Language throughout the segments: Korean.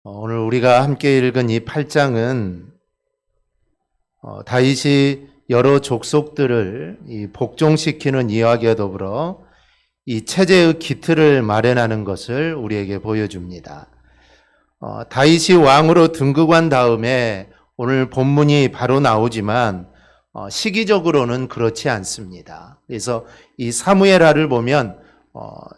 오늘 우리가 함께 읽은 이 8장은 다윗이 여러 족속들을 복종시키는 이야기와 더불어 이 체제의 기틀을 마련하는 것을 우리에게 보여줍니다. 다윗이 왕으로 등극한 다음에 오늘 본문이 바로 나오지만 시기적으로는 그렇지 않습니다. 그래서 이 사무엘하를 보면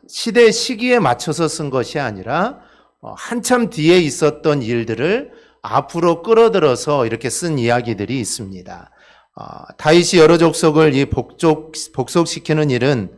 시대 시기에 맞춰서 쓴 것이 아니라 한참 뒤에 있었던 일들을 앞으로 끌어들어서 이렇게 쓴 이야기들이 있습니다. 다윗이 여러 족속을 이 복속시키는 일은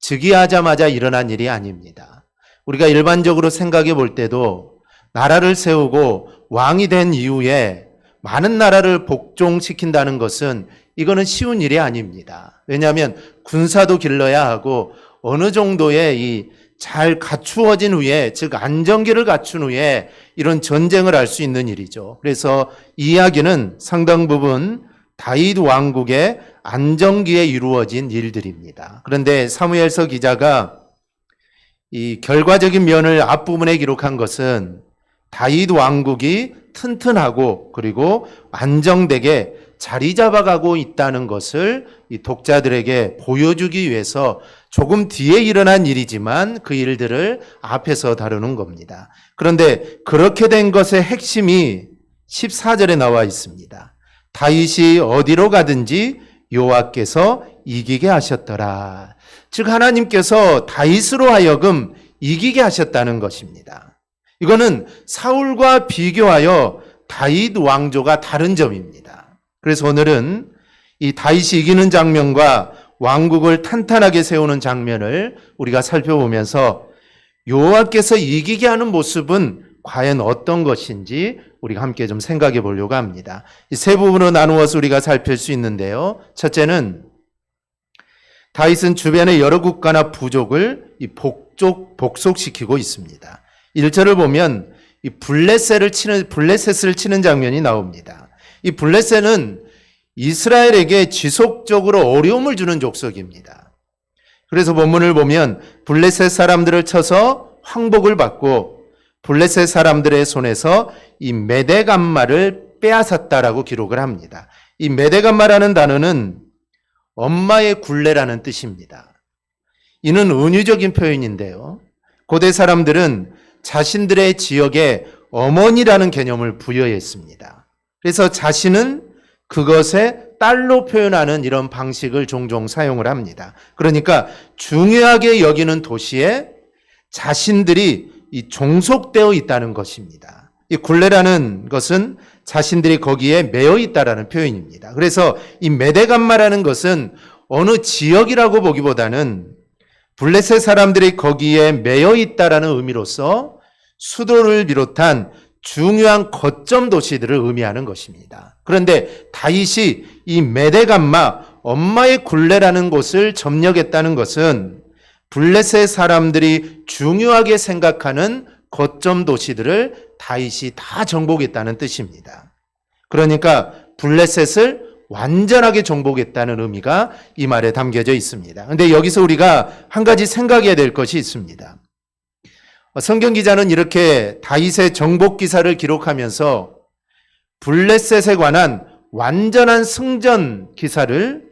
즉위하자마자 일어난 일이 아닙니다. 우리가 일반적으로 생각해 볼 때도 나라를 세우고 왕이 된 이후에 많은 나라를 복종시킨다는 것은 이거는 쉬운 일이 아닙니다. 왜냐하면 군사도 길러야 하고 어느 정도의 이 잘 갖추어진 후에, 즉 안정기를 갖춘 후에 이런 전쟁을 할 수 있는 일이죠. 그래서 이 이야기는 상당 부분 다윗 왕국의 안정기에 이루어진 일들입니다. 그런데 사무엘서 기자가 이 결과적인 면을 앞부분에 기록한 것은 다윗 왕국이 튼튼하고 그리고 안정되게 자리 잡아가고 있다는 것을 이 독자들에게 보여주기 위해서 조금 뒤에 일어난 일이지만 그 일들을 앞에서 다루는 겁니다. 그런데 그렇게 된 것의 핵심이 14절에 나와 있습니다. 다윗이 어디로 가든지 여호와께서 이기게 하셨더라. 즉 하나님께서 다윗으로 하여금 이기게 하셨다는 것입니다. 이거는 사울과 비교하여 다윗 왕조가 다른 점입니다. 그래서 오늘은 이 다윗이 이기는 장면과 왕국을 탄탄하게 세우는 장면을 우리가 살펴보면서 여호와께서 이기게 하는 모습은 과연 어떤 것인지 우리가 함께 좀 생각해 보려고 합니다. 이 세 부분으로 나누어서 우리가 살필 수 있는데요. 첫째는 다윗은 주변의 여러 국가나 부족을 복속시키고 있습니다. 1절을 보면 이 블레셋을 치는 장면이 나옵니다. 이 블레셋은 이스라엘에게 지속적으로 어려움을 주는 족속입니다. 그래서 본문을 보면 블레셋 사람들을 쳐서 황복을 받고 블레셋 사람들의 손에서 이 메대감마를 빼앗았다라고 기록을 합니다. 이 메대감마라는 단어는 엄마의 굴레라는 뜻입니다. 이는 은유적인 표현인데요. 고대 사람들은 자신들의 지역에 어머니라는 개념을 부여했습니다. 그래서 자신은 그것에 딸로 표현하는 이런 방식을 종종 사용을 합니다. 그러니까 중요하게 여기는 도시에 자신들이 종속되어 있다는 것입니다. 이 굴레라는 것은 자신들이 거기에 매여 있다라는 표현입니다. 그래서 이 메대감마라는 것은 어느 지역이라고 보기보다는 블레셋 사람들이 거기에 매여 있다라는 의미로서 수도를 비롯한 중요한 거점 도시들을 의미하는 것입니다. 그런데 다윗이 이 메대감마, 엄마의 굴레라는 곳을 점령했다는 것은 블레셋 사람들이 중요하게 생각하는 거점 도시들을 다윗이 다 정복했다는 뜻입니다. 그러니까 블레셋을 완전하게 정복했다는 의미가 이 말에 담겨져 있습니다. 그런데 여기서 우리가 한 가지 생각해야 될 것이 있습니다. 성경 기자는 이렇게 다윗의 정복 기사를 기록하면서 블레셋에 관한 완전한 승전 기사를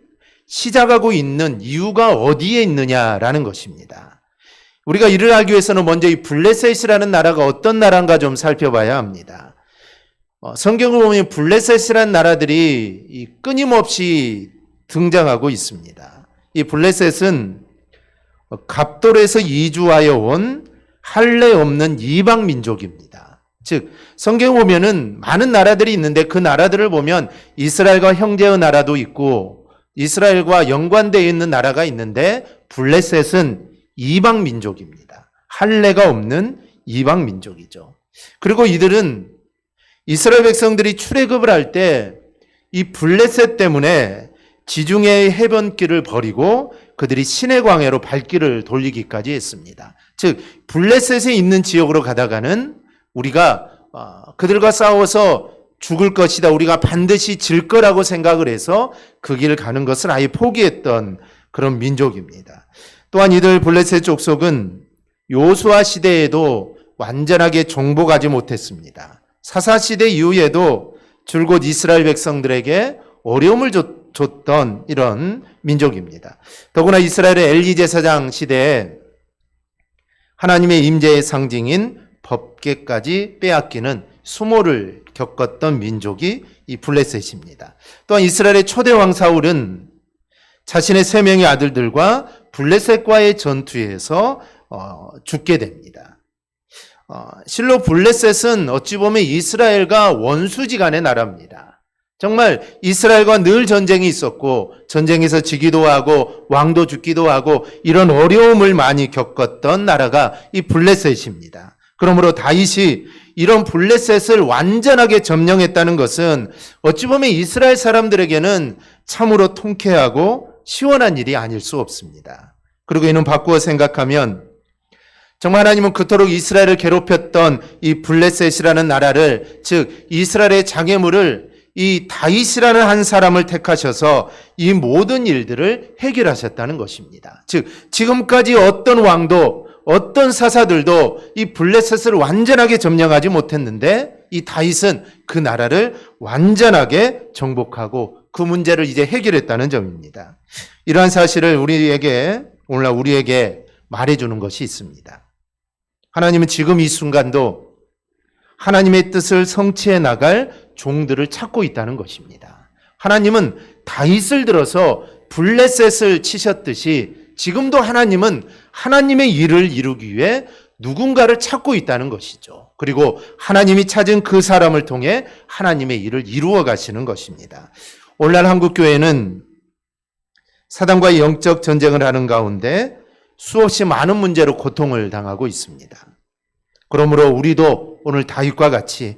시작하고 있는 이유가 어디에 있느냐라는 것입니다. 우리가 이를 알기 위해서는 먼저 이 블레셋이라는 나라가 어떤 나라인가 좀 살펴봐야 합니다. 성경을 보면 블레셋이라는 나라들이 끊임없이 등장하고 있습니다. 이 블레셋은 갑돌에서 이주하여 온 할례 없는 이방 민족입니다. 즉 성경에 보면은 많은 나라들이 있는데 그 나라들을 보면 이스라엘과 형제의 나라도 있고 이스라엘과 연관되어 있는 나라가 있는데 블레셋은 이방 민족입니다. 할례가 없는 이방 민족이죠. 그리고 이들은 이스라엘 백성들이 출애굽을 할 때 이 블레셋 때문에 지중해의 해변길을 버리고 그들이 시내광야로 발길을 돌리기까지 했습니다. 즉 블레셋에 있는 지역으로 가다가는 우리가 그들과 싸워서 죽을 것이다, 우리가 반드시 질 거라고 생각을 해서 그 길을 가는 것을 아예 포기했던 그런 민족입니다. 또한 이들 블레셋 족속은 요수아 시대에도 완전하게 정복하지 못했습니다. 사사시대 이후에도 줄곧 이스라엘 백성들에게 어려움을 줬던 이런 민족입니다. 더구나 이스라엘의 엘리 제사장 시대에 하나님의 임재의 상징인 법궤까지 빼앗기는 수모를 겪었던 민족이 이 블레셋입니다. 또한 이스라엘의 초대 왕 사울은 자신의 3명의 아들들과 블레셋과의 전투에서 죽게 됩니다. 실로 블레셋은 어찌 보면 이스라엘과 원수지간의 나라입니다. 정말 이스라엘과 늘 전쟁이 있었고 전쟁에서 지기도 하고 왕도 죽기도 하고 이런 어려움을 많이 겪었던 나라가 이 블레셋입니다. 그러므로 다윗이 이런 블레셋을 완전하게 점령했다는 것은 어찌 보면 이스라엘 사람들에게는 참으로 통쾌하고 시원한 일이 아닐 수 없습니다. 그리고 이는 바꾸어 생각하면 정말 하나님은 그토록 이스라엘을 괴롭혔던 이 블레셋이라는 나라를, 즉 이스라엘의 장애물을 이 다윗이라는 한 사람을 택하셔서 이 모든 일들을 해결하셨다는 것입니다. 즉 지금까지 어떤 왕도 어떤 사사들도 이 블레셋을 완전하게 점령하지 못했는데 이 다윗은 그 나라를 완전하게 정복하고 그 문제를 이제 해결했다는 점입니다. 이러한 사실을 오늘날 우리에게 말해주는 것이 있습니다. 하나님은 지금 이 순간도 하나님의 뜻을 성취해 나갈 종들을 찾고 있다는 것입니다. 하나님은 다윗을 들어서 블레셋을 치셨듯이 지금도 하나님은 하나님의 일을 이루기 위해 누군가를 찾고 있다는 것이죠. 그리고 하나님이 찾은 그 사람을 통해 하나님의 일을 이루어 가시는 것입니다. 오늘날 한국교회는 사단과의 영적 전쟁을 하는 가운데 수없이 많은 문제로 고통을 당하고 있습니다. 그러므로 우리도 오늘 다윗과 같이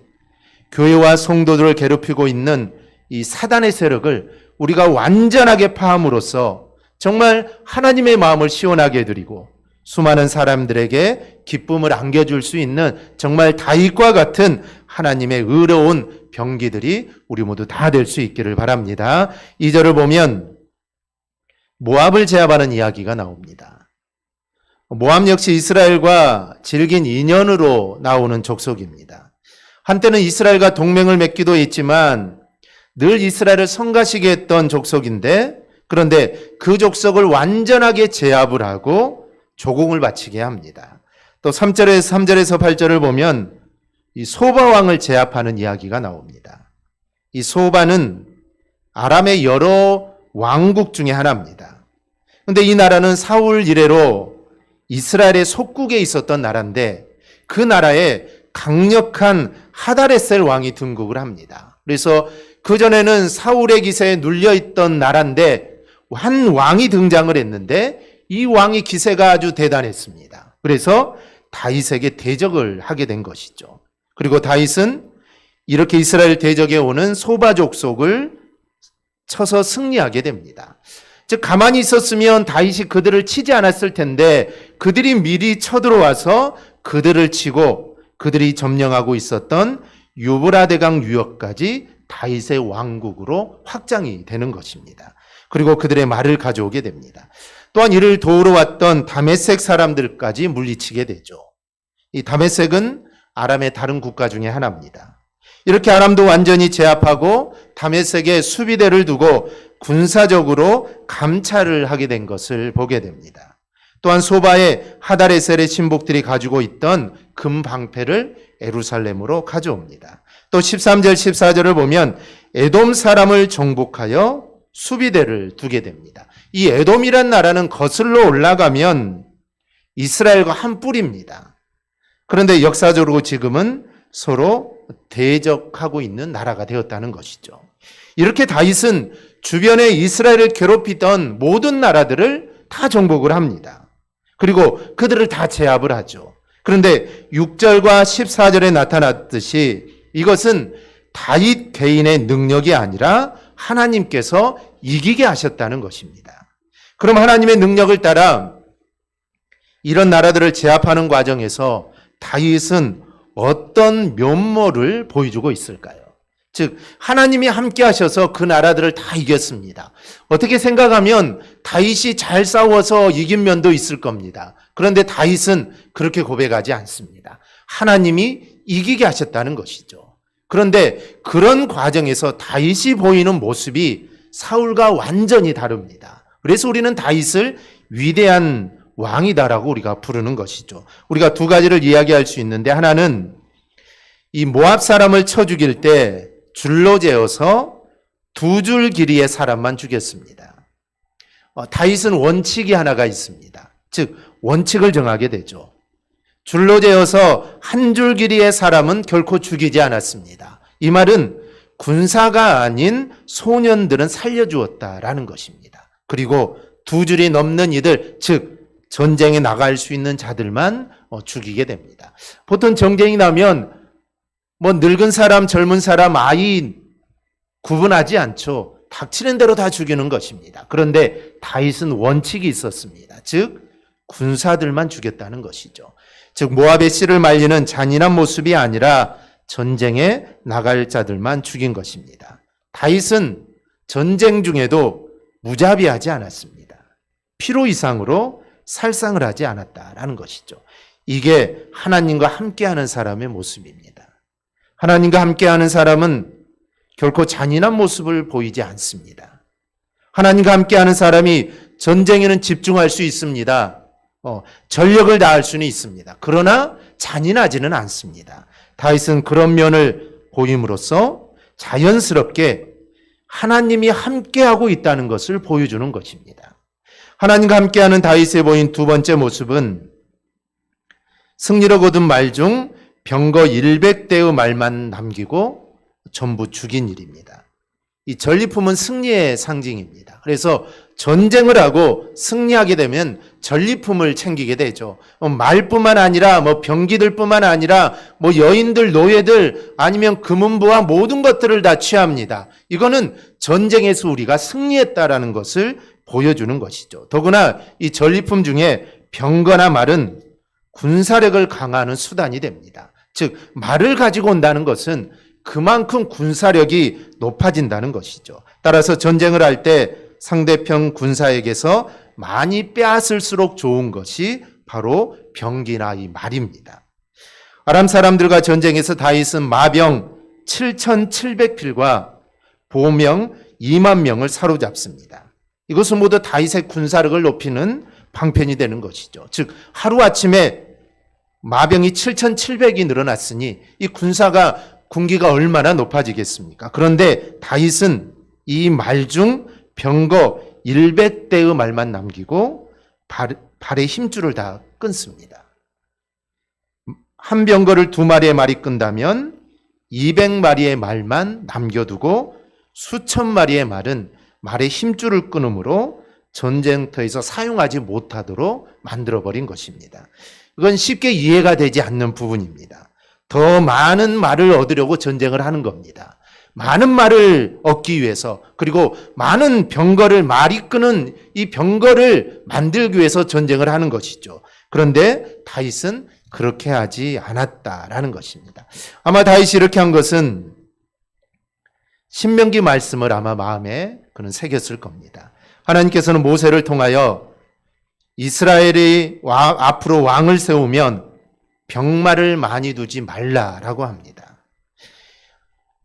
교회와 성도들을 괴롭히고 있는 이 사단의 세력을 우리가 완전하게 파함으로써 정말 하나님의 마음을 시원하게 해드리고 수많은 사람들에게 기쁨을 안겨줄 수 있는 정말 다윗과 같은 하나님의 의로운 병기들이 우리 모두 다 될 수 있기를 바랍니다. 2절을 보면 모압을 제압하는 이야기가 나옵니다. 모압 역시 이스라엘과 질긴 인연으로 나오는 족속입니다. 한때는 이스라엘과 동맹을 맺기도 했지만 늘 이스라엘을 성가시게 했던 족속인데, 그런데 그 족속을 완전하게 제압을 하고 조공을 바치게 합니다. 또 3절에서 8절을 보면 이 소바 왕을 제압하는 이야기가 나옵니다. 이 소바는 아람의 여러 왕국 중에 하나입니다. 그런데 이 나라는 사울 이래로 이스라엘의 속국에 있었던 나라인데 그 나라에 강력한 하다레셀 왕이 등극을 합니다. 그래서 그전에는 사울의 기세에 눌려있던 나라인데 한 왕이 등장을 했는데 이 왕의 기세가 아주 대단했습니다. 그래서 다윗에게 대적을 하게 된 것이죠. 그리고 다윗은 이렇게 이스라엘 대적에 오는 소바 족속을 쳐서 승리하게 됩니다. 즉 가만히 있었으면 다윗이 그들을 치지 않았을 텐데 그들이 미리 쳐들어와서 그들을 치고 그들이 점령하고 있었던 유브라데강 유역까지 다윗의 왕국으로 확장이 되는 것입니다. 그리고 그들의 말을 가져오게 됩니다. 또한 이를 도우러 왔던 다메섹 사람들까지 물리치게 되죠. 이 다메섹은 아람의 다른 국가 중에 하나입니다. 이렇게 아람도 완전히 제압하고 다메섹에 수비대를 두고 군사적으로 감찰을 하게 된 것을 보게 됩니다. 또한 소바의 하다레셀의 신복들이 가지고 있던 금방패를 예루살렘으로 가져옵니다. 또 13절 14절을 보면 에돔 사람을 정복하여 수비대를 두게 됩니다. 이 에돔이란 나라는 거슬러 올라가면 이스라엘과 한 뿔입니다. 그런데 역사적으로 지금은 서로 대적하고 있는 나라가 되었다는 것이죠. 이렇게 다윗은 주변에 이스라엘을 괴롭히던 모든 나라들을 다 정복을 합니다. 그리고 그들을 다 제압을 하죠. 그런데 6절과 14절에 나타났듯이 이것은 다윗 개인의 능력이 아니라 하나님께서 이기게 하셨다는 것입니다. 그럼 하나님의 능력을 따라 이런 나라들을 제압하는 과정에서 다윗은 어떤 면모를 보여주고 있을까요? 즉 하나님이 함께 하셔서 그 나라들을 다 이겼습니다. 어떻게 생각하면 다윗이 잘 싸워서 이긴 면도 있을 겁니다. 그런데 다윗은 그렇게 고백하지 않습니다. 하나님이 이기게 하셨다는 것이죠. 그런데 그런 과정에서 다윗이 보이는 모습이 사울과 완전히 다릅니다. 그래서 우리는 다윗을 위대한 왕이다라고 우리가 부르는 것이죠. 우리가 두 가지를 이야기할 수 있는데, 하나는 이 모압 사람을 쳐 죽일 때 줄로 재어서 2줄 길이의 사람만 죽였습니다. 다윗은 원칙이 하나가 있습니다. 즉 원칙을 정하게 되죠. 줄로 재어서 1줄 길이의 사람은 결코 죽이지 않았습니다. 이 말은 군사가 아닌 소년들은 살려주었다라는 것입니다. 그리고 2줄이 넘는 이들, 즉 전쟁에 나갈 수 있는 자들만 죽이게 됩니다. 보통 전쟁이 나면 뭐 늙은 사람, 젊은 사람, 아이 구분하지 않죠. 닥치는 대로 다 죽이는 것입니다. 그런데 다윗은 원칙이 있었습니다. 즉 군사들만 죽였다는 것이죠. 즉 모압의 씨를 말리는 잔인한 모습이 아니라 전쟁에 나갈 자들만 죽인 것입니다. 다윗은 전쟁 중에도 무자비하지 않았습니다. 필요 이상으로 살상을 하지 않았다라는 것이죠. 이게 하나님과 함께하는 사람의 모습입니다. 하나님과 함께하는 사람은 결코 잔인한 모습을 보이지 않습니다. 하나님과 함께하는 사람이 전쟁에는 집중할 수 있습니다. 전력을 다할 수는 있습니다. 그러나 잔인하지는 않습니다. 다윗은 그런 면을 보임으로써 자연스럽게 하나님이 함께하고 있다는 것을 보여주는 것입니다. 하나님과 함께하는 다윗에 보인 두 번째 모습은 승리로 거둔 말 중 병거 100대의 말만 남기고 전부 죽인 일입니다. 이 전리품은 승리의 상징입니다. 그래서 전쟁을 하고 승리하게 되면 전리품을 챙기게 되죠. 말뿐만 아니라 병기들뿐만 아니라 여인들, 노예들 아니면 금은부와 모든 것들을 다 취합니다. 이거는 전쟁에서 우리가 승리했다라는 것을 보여주는 것이죠. 더구나 이 전리품 중에 병거나 말은 군사력을 강화하는 수단이 됩니다. 즉 말을 가지고 온다는 것은 그만큼 군사력이 높아진다는 것이죠. 따라서 전쟁을 할 때 상대편 군사에게서 많이 빼앗을수록 좋은 것이 바로 병기나 이 말입니다. 아람 사람들과 전쟁에서 다윗은 마병 7,700필과 보명 2만 명을 사로잡습니다. 이것은 모두 다윗의 군사력을 높이는 방편이 되는 것이죠. 즉 하루아침에 마병이 7,700이 늘어났으니 이 군기가 얼마나 높아지겠습니까? 그런데 다윗은 이 말 중 병거 100대의 말만 남기고 발의 힘줄을 다 끊습니다. 한 병거를 2마리의 말이 끈다면 200마리의 말만 남겨두고 수천 마리의 말은 말의 힘줄을 끊음으로 전쟁터에서 사용하지 못하도록 만들어버린 것입니다. 이건 쉽게 이해가 되지 않는 부분입니다. 더 많은 말을 얻으려고 전쟁을 하는 겁니다. 많은 말을 얻기 위해서, 그리고 많은 병거를 말이 끄는 이 병거를 만들기 위해서 전쟁을 하는 것이죠. 그런데 다윗은 그렇게 하지 않았다라는 것입니다. 아마 다윗이 이렇게 한 것은 신명기 말씀을 아마 마음에 그는 새겼을 겁니다. 하나님께서는 모세를 통하여 이스라엘이 앞으로 왕을 세우면 병마를 많이 두지 말라라고 합니다.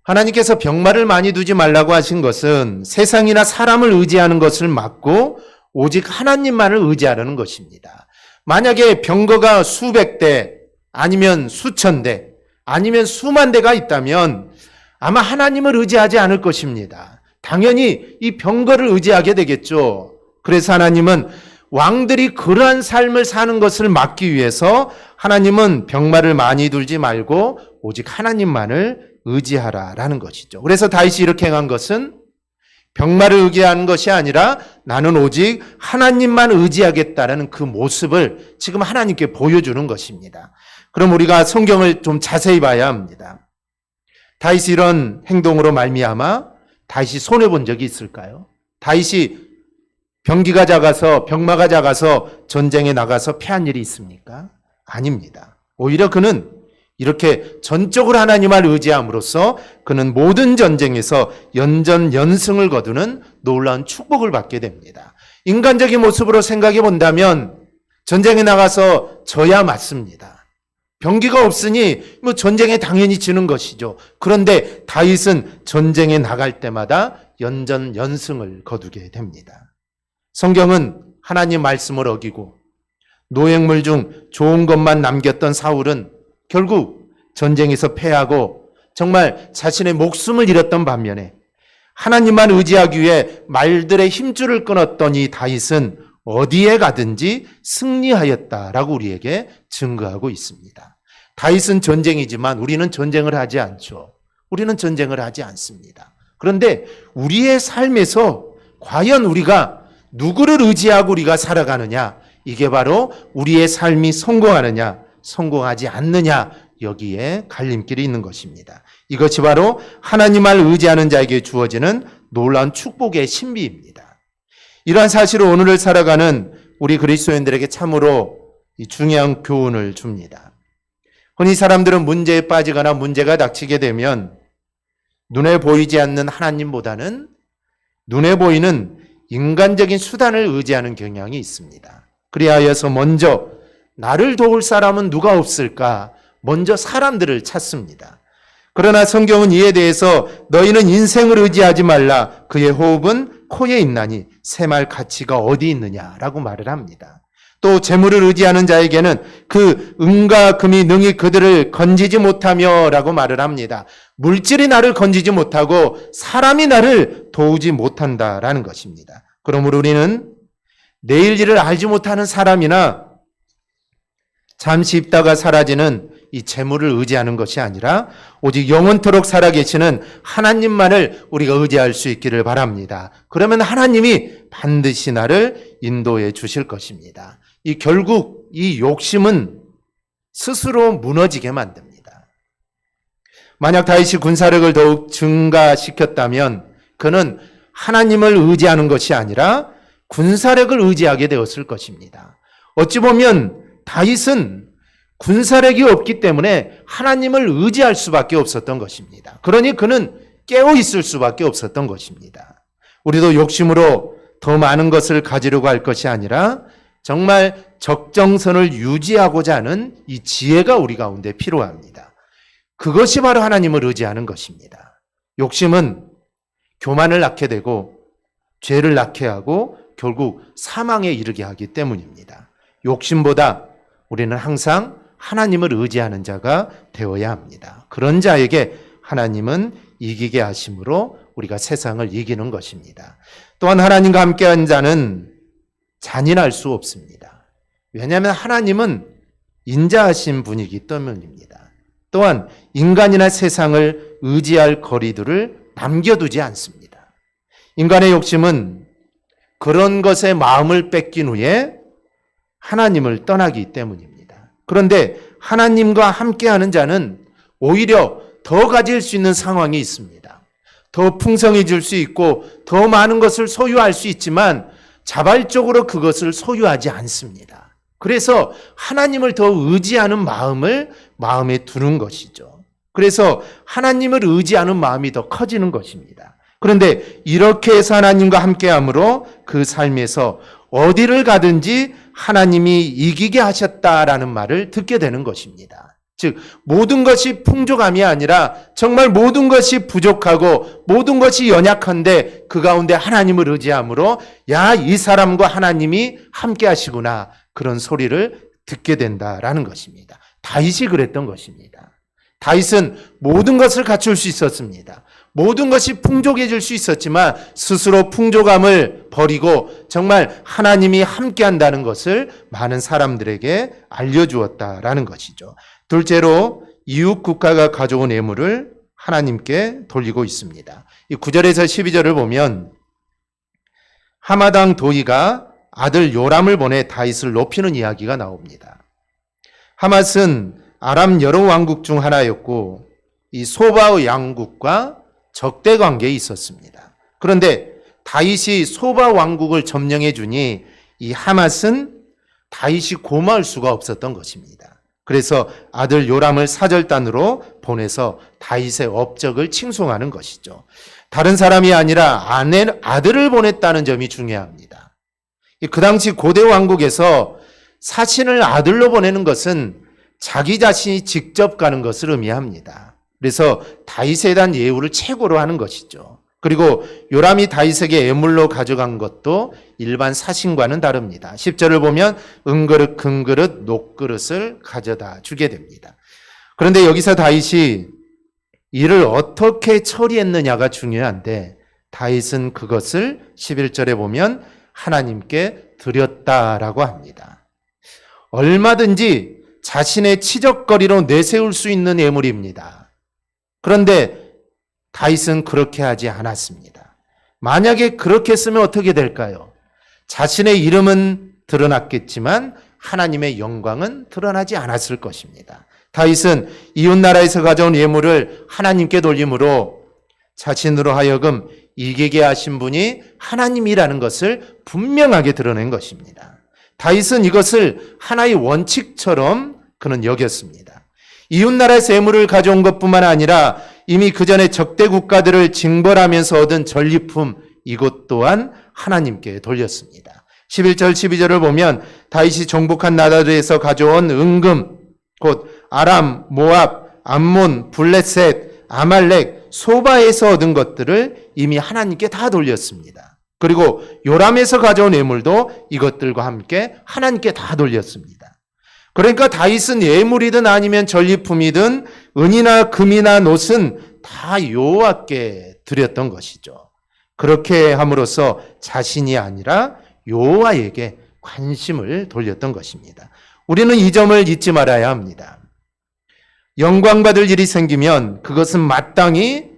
하나님께서 병마를 많이 두지 말라고 하신 것은 세상이나 사람을 의지하는 것을 막고 오직 하나님만을 의지하려는 것입니다. 만약에 병거가 수백 대 아니면 수천 대 아니면 수만 대가 있다면 아마 하나님을 의지하지 않을 것입니다. 당연히 이 병거를 의지하게 되겠죠. 그래서 하나님은 왕들이 그러한 삶을 사는 것을 막기 위해서 하나님은 병마를 많이 두지 말고 오직 하나님만을 의지하라라는 것이죠. 그래서 다윗이 이렇게 행한 것은 병마를 의지하는 것이 아니라 나는 오직 하나님만 의지하겠다라는 그 모습을 지금 하나님께 보여주는 것입니다. 그럼 우리가 성경을 좀 자세히 봐야 합니다. 다윗이 이런 행동으로 말미암아 다윗이 손해본 적이 있을까요? 다윗이 병기가 작아서 병마가 작아서 전쟁에 나가서 패한 일이 있습니까? 아닙니다. 오히려 그는 이렇게 전적으로 하나님을 의지함으로써 그는 모든 전쟁에서 연전연승을 거두는 놀라운 축복을 받게 됩니다. 인간적인 모습으로 생각해 본다면 전쟁에 나가서 져야 맞습니다. 병기가 없으니 뭐 전쟁에 당연히 지는 것이죠. 그런데 다윗은 전쟁에 나갈 때마다 연전연승을 거두게 됩니다. 성경은 하나님 말씀을 어기고 노획물 중 좋은 것만 남겼던 사울은 결국 전쟁에서 패하고 정말 자신의 목숨을 잃었던 반면에 하나님만 의지하기 위해 말들의 힘줄을 끊었던 이 다윗은 어디에 가든지 승리하였다라고 우리에게 증거하고 있습니다. 다윗은 전쟁이지만 우리는 전쟁을 하지 않죠. 우리는 전쟁을 하지 않습니다. 그런데 우리의 삶에서 과연 우리가 누구를 의지하고 우리가 살아가느냐, 이게 바로 우리의 삶이 성공하느냐, 성공하지 않느냐, 여기에 갈림길이 있는 것입니다. 이것이 바로 하나님을 의지하는 자에게 주어지는 놀라운 축복의 신비입니다. 이러한 사실을 오늘을 살아가는 우리 그리스도인들에게 참으로 중요한 교훈을 줍니다. 흔히 사람들은 문제에 빠지거나 문제가 닥치게 되면 눈에 보이지 않는 하나님보다는 눈에 보이는 인간적인 수단을 의지하는 경향이 있습니다. 그리하여서 먼저 나를 도울 사람은 누가 없을까? 먼저 사람들을 찾습니다. 그러나 성경은 이에 대해서 너희는 인생을 의지하지 말라. 그의 호흡은 코에 있나니 새말 가치가 어디 있느냐라고 말을 합니다. 또 재물을 의지하는 자에게는 그 은과 금이 능히 그들을 건지지 못하며 라고 말을 합니다. 물질이 나를 건지지 못하고 사람이 나를 도우지 못한다라는 것입니다. 그러므로 우리는 내일 일을 알지 못하는 사람이나 잠시 있다가 사라지는 이 재물을 의지하는 것이 아니라 오직 영원토록 살아계시는 하나님만을 우리가 의지할 수 있기를 바랍니다. 그러면 하나님이 반드시 나를 인도해 주실 것입니다. 결국 이 욕심은 스스로 무너지게 만듭니다. 만약 다윗이 군사력을 더욱 증가시켰다면 그는 하나님을 의지하는 것이 아니라 군사력을 의지하게 되었을 것입니다. 어찌 보면 다윗은 군사력이 없기 때문에 하나님을 의지할 수밖에 없었던 것입니다. 그러니 그는 깨어 있을 수밖에 없었던 것입니다. 우리도 욕심으로 더 많은 것을 가지려고 할 것이 아니라 정말 적정선을 유지하고자 하는 이 지혜가 우리 가운데 필요합니다. 그것이 바로 하나님을 의지하는 것입니다. 욕심은 교만을 낳게 되고 죄를 낳게 하고 결국 사망에 이르게 하기 때문입니다. 욕심보다 우리는 항상 하나님을 의지하는 자가 되어야 합니다. 그런 자에게 하나님은 이기게 하심으로 우리가 세상을 이기는 것입니다. 또한 하나님과 함께한 자는 잔인할 수 없습니다. 왜냐하면 하나님은 인자하신 분이기 때문입니다. 또한 인간이나 세상을 의지할 거리들을 남겨두지 않습니다. 인간의 욕심은 그런 것에 마음을 뺏긴 후에 하나님을 떠나기 때문입니다. 그런데 하나님과 함께하는 자는 오히려 더 가질 수 있는 상황이 있습니다. 더 풍성해질 수 있고 더 많은 것을 소유할 수 있지만 자발적으로 그것을 소유하지 않습니다. 그래서 하나님을 더 의지하는 마음을 마음에 두는 것이죠. 그래서 하나님을 의지하는 마음이 더 커지는 것입니다. 그런데 이렇게 해서 하나님과 함께함으로 그 삶에서 어디를 가든지 하나님이 이기게 하셨다라는 말을 듣게 되는 것입니다. 즉 모든 것이 풍족함이 아니라 정말 모든 것이 부족하고 모든 것이 연약한데 그 가운데 하나님을 의지함으로 야, 이 사람과 하나님이 함께 하시구나, 그런 소리를 듣게 된다라는 것입니다. 다윗이 그랬던 것입니다. 다윗은 모든 것을 갖출 수 있었습니다. 모든 것이 풍족해질 수 있었지만 스스로 풍족함을 버리고 정말 하나님이 함께한다는 것을 많은 사람들에게 알려주었다라는 것이죠. 둘째로 이웃 국가가 가져온 예물을 하나님께 돌리고 있습니다. 이 9절에서 12절을 보면 하마당 도이가 아들 요람을 보내 다윗을 높이는 이야기가 나옵니다. 하맛은 아람 여러 왕국 중 하나였고 이 소바의 양국과 적대 관계에 있었습니다. 그런데 다윗이 소바 왕국을 점령해 주니 이 하맛은 다윗이 고마울 수가 없었던 것입니다. 그래서 아들 요람을 사절단으로 보내서 다윗의 업적을 칭송하는 것이죠. 다른 사람이 아니라 아들을 보냈다는 점이 중요합니다. 그 당시 고대 왕국에서 사신을 아들로 보내는 것은 자기 자신이 직접 가는 것을 의미합니다. 그래서 다윗에 대한 예우를 최고로 하는 것이죠. 그리고 요람이 다윗에게 예물로 가져간 것도 일반 사신과는 다릅니다. 10절을 보면 은그릇, 금그릇, 녹그릇을 가져다 주게 됩니다. 그런데 여기서 다윗이 이를 어떻게 처리했느냐가 중요한데 다윗은 그것을 11절에 보면 하나님께 드렸다라고 합니다. 얼마든지 자신의 치적거리로 내세울 수 있는 예물입니다. 그런데 다윗은 그렇게 하지 않았습니다. 만약에 그렇게 했으면 어떻게 될까요? 자신의 이름은 드러났겠지만 하나님의 영광은 드러나지 않았을 것입니다. 다윗은 이웃나라에서 가져온 예물을 하나님께 돌림으로 자신으로 하여금 이기게 하신 분이 하나님이라는 것을 분명하게 드러낸 것입니다. 다윗은 이것을 하나의 원칙처럼 그는 여겼습니다. 이웃나라에서 예물을 가져온 것뿐만 아니라 이미 그 전에 적대 국가들을 징벌하면서 얻은 전리품 이것 또한 하나님께 돌렸습니다. 11절 12절을 보면 다윗이 정복한 나라들에서 가져온 은금 곧 아람, 모압, 암몬, 블레셋, 아말렉, 소바에서 얻은 것들을 이미 하나님께 다 돌렸습니다. 그리고 요람에서 가져온 예물도 이것들과 함께 하나님께 다 돌렸습니다. 그러니까 다윗은 예물이든 아니면 전리품이든 은이나 금이나 노은 다 여호와께 드렸던 것이죠. 그렇게 함으로써 자신이 아니라 여호와에게 관심을 돌렸던 것입니다. 우리는 이 점을 잊지 말아야 합니다. 영광 받을 일이 생기면 그것은 마땅히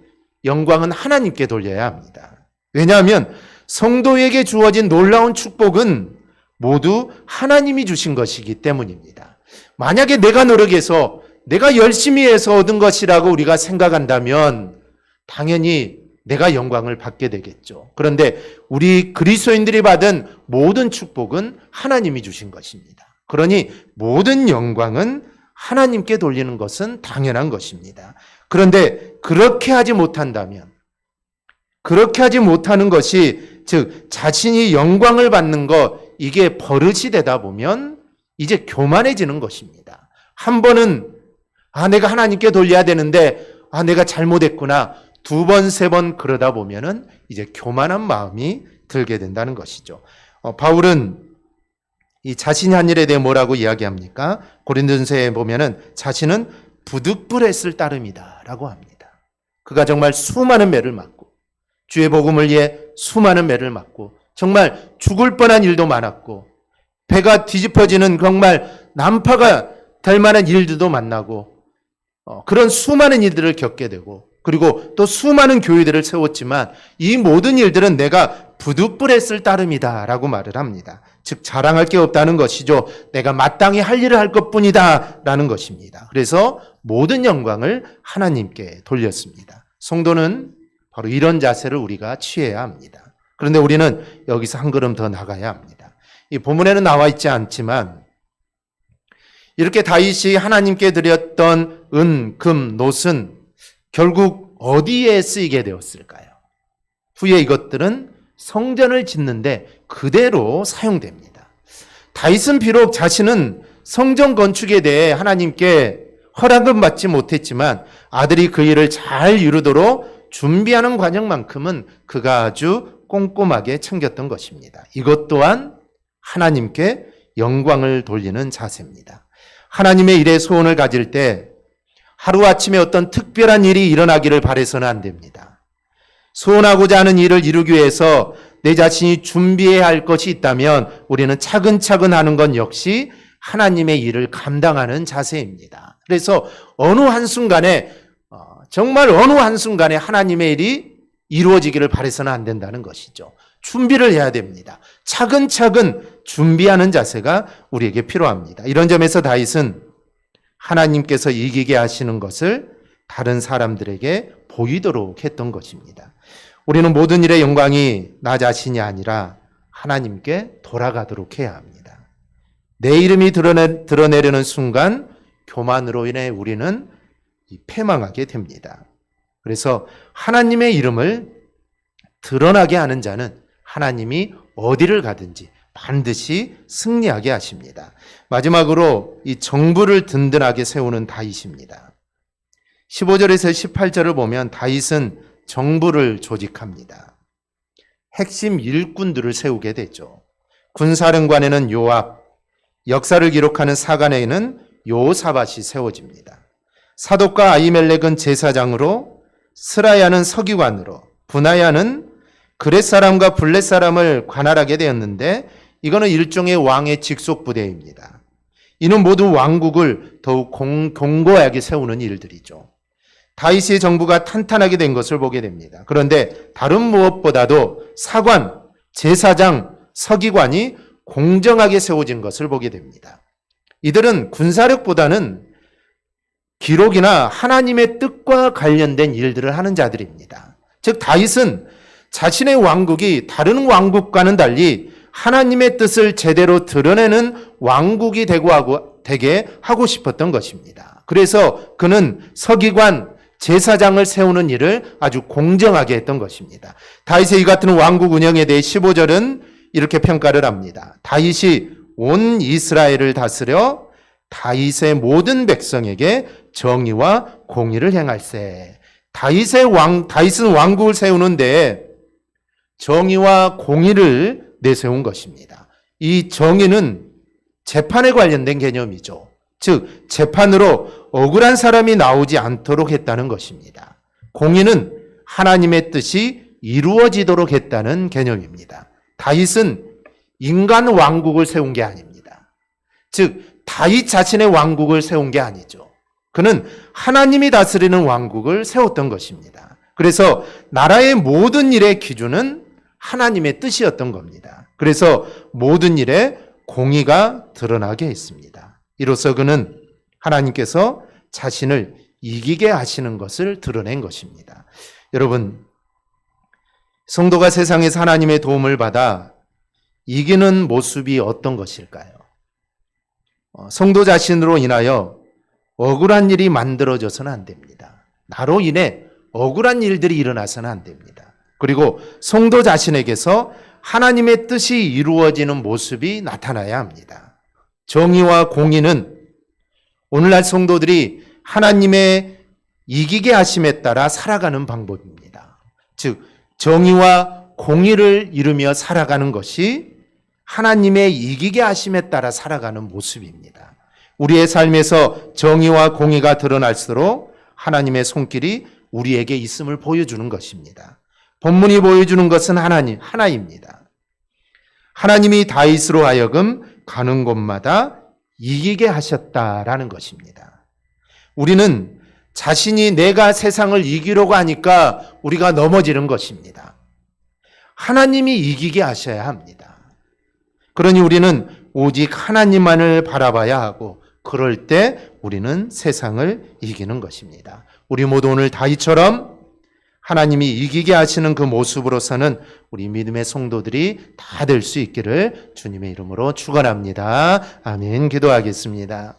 영광은 하나님께 돌려야 합니다. 왜냐하면 성도에게 주어진 놀라운 축복은 모두 하나님이 주신 것이기 때문입니다. 만약에 내가 노력해서 내가 열심히 해서 얻은 것이라고 우리가 생각한다면 당연히 내가 영광을 받게 되겠죠. 그런데 우리 그리스도인들이 받은 모든 축복은 하나님이 주신 것입니다. 그러니 모든 영광은 하나님께 돌리는 것은 당연한 것입니다. 그런데 그렇게 하지 못한다면, 그렇게 하지 못하는 것이 즉 자신이 영광을 받는 것 이게 버릇이 되다 보면 이제 교만해지는 것입니다. 한 번은 내가 하나님께 돌려야 되는데 내가 잘못했구나. 두 번, 세 번 그러다 보면은 이제 교만한 마음이 들게 된다는 것이죠. 바울은 이 자신이 한 일에 대해 뭐라고 이야기합니까? 고린도전서에 보면은 자신은 부득불했을 따름이다라고 합니다. 그가 정말 수많은 매를 맞고 주의 복음을 위해 수많은 매를 맞고 정말 죽을 뻔한 일도 많았고 배가 뒤집어지는 정말 난파가 될 만한 일들도 만나고 그런 수많은 일들을 겪게 되고 그리고 또 수많은 교회들을 세웠지만 이 모든 일들은 내가 부득불했을 따름이다라고 말을 합니다. 즉 자랑할 게 없다는 것이죠. 내가 마땅히 할 일을 할 것뿐이다라는 것입니다. 그래서 모든 영광을 하나님께 돌렸습니다. 성도는 바로 이런 자세를 우리가 취해야 합니다. 그런데 우리는 여기서 한 걸음 더 나가야 합니다. 이 본문에는 나와 있지 않지만 이렇게 다윗이 하나님께 드렸던 은, 금, 노은 결국 어디에 쓰이게 되었을까요? 후에 이것들은 성전을 짓는데 그대로 사용됩니다. 다윗은 비록 자신은 성전 건축에 대해 하나님께 허락은 받지 못했지만 아들이 그 일을 잘 이루도록 준비하는 과정만큼은 그가 아주 꼼꼼하게 챙겼던 것입니다. 이것 또한 하나님께 영광을 돌리는 자세입니다. 하나님의 일에 소원을 가질 때 하루아침에 어떤 특별한 일이 일어나기를 바라서는 안 됩니다. 소원하고자 하는 일을 이루기 위해서 내 자신이 준비해야 할 것이 있다면 우리는 차근차근 하는 건 역시 하나님의 일을 감당하는 자세입니다. 그래서 어느 한순간에 정말 어느 한순간에 하나님의 일이 이루어지기를 바라서는 안 된다는 것이죠. 준비를 해야 됩니다. 차근차근 준비하는 자세가 우리에게 필요합니다. 이런 점에서 다윗은 하나님께서 이기게 하시는 것을 다른 사람들에게 보이도록 했던 것입니다. 우리는 모든 일의 영광이 나 자신이 아니라 하나님께 돌아가도록 해야 합니다. 내 이름이 드러내려는 순간 교만으로 인해 우리는 패망하게 됩니다. 그래서 하나님의 이름을 드러나게 하는 자는 하나님이 어디를 가든지 반드시 승리하게 하십니다. 마지막으로 이 정부를 든든하게 세우는 다윗입니다. 15절에서 18절을 보면 다윗은 정부를 조직합니다. 핵심 일꾼들을 세우게 되죠. 군사령관에는 요압, 역사를 기록하는 사관에는 요사밧이 세워집니다. 사독과 아히멜렉은 제사장으로, 스라야는 서기관으로, 분하야는 그렛 사람과 블렛 사람을 관할하게 되었는데 이거는 일종의 왕의 직속 부대입니다. 이는 모두 왕국을 더욱 견고하게 세우는 일들이죠. 다윗의 정부가 탄탄하게 된 것을 보게 됩니다. 그런데 다른 무엇보다도 사관, 제사장, 서기관이 공정하게 세워진 것을 보게 됩니다. 이들은 군사력보다는 기록이나 하나님의 뜻과 관련된 일들을 하는 자들입니다. 즉 다윗은 자신의 왕국이 다른 왕국과는 달리 하나님의 뜻을 제대로 드러내는 왕국이 되게 하고 싶었던 것입니다. 그래서 그는 서기관, 제사장을 세우는 일을 아주 공정하게 했던 것입니다. 다윗의 이 같은 왕국 운영에 대해 15절은 이렇게 평가를 합니다. 다윗이 온 이스라엘을 다스려 다윗의 모든 백성에게 정의와 공의를 행할세. 다윗은 왕국을 세우는데 정의와 공의를 내세운 것입니다. 이 정의는 재판에 관련된 개념이죠. 즉 재판으로 억울한 사람이 나오지 않도록 했다는 것입니다. 공의는 하나님의 뜻이 이루어지도록 했다는 개념입니다. 다윗은 인간 왕국을 세운 게 아닙니다. 즉 다윗 자신의 왕국을 세운 게 아니죠. 그는 하나님이 다스리는 왕국을 세웠던 것입니다. 그래서 나라의 모든 일의 기준은 하나님의 뜻이었던 겁니다. 그래서 모든 일에 공의가 드러나게 했습니다. 이로써 그는 하나님께서 자신을 이기게 하시는 것을 드러낸 것입니다. 여러분, 성도가 세상에서 하나님의 도움을 받아 이기는 모습이 어떤 것일까요? 성도 자신으로 인하여 억울한 일이 만들어져서는 안 됩니다. 나로 인해 억울한 일들이 일어나서는 안 됩니다. 그리고 성도 자신에게서 하나님의 뜻이 이루어지는 모습이 나타나야 합니다. 정의와 공의는 오늘날 성도들이 하나님의 이기게 하심에 따라 살아가는 방법입니다. 즉 정의와 공의를 이루며 살아가는 것이 하나님의 이기게 하심에 따라 살아가는 모습입니다. 우리의 삶에서 정의와 공의가 드러날수록 하나님의 손길이 우리에게 있음을 보여주는 것입니다. 본문이 보여주는 것은 하나입니다. 하나님이 다윗으로 하여금 가는 곳마다 이기게 하셨다라는 것입니다. 우리는 자신이 내가 세상을 이기려고 하니까 우리가 넘어지는 것입니다. 하나님이 이기게 하셔야 합니다. 그러니 우리는 오직 하나님만을 바라봐야 하고 그럴 때 우리는 세상을 이기는 것입니다. 우리 모두 오늘 다윗처럼 하나님이 이기게 하시는 그 모습으로서는 우리 믿음의 성도들이 다 될 수 있기를 주님의 이름으로 축원합니다. 아멘. 기도하겠습니다.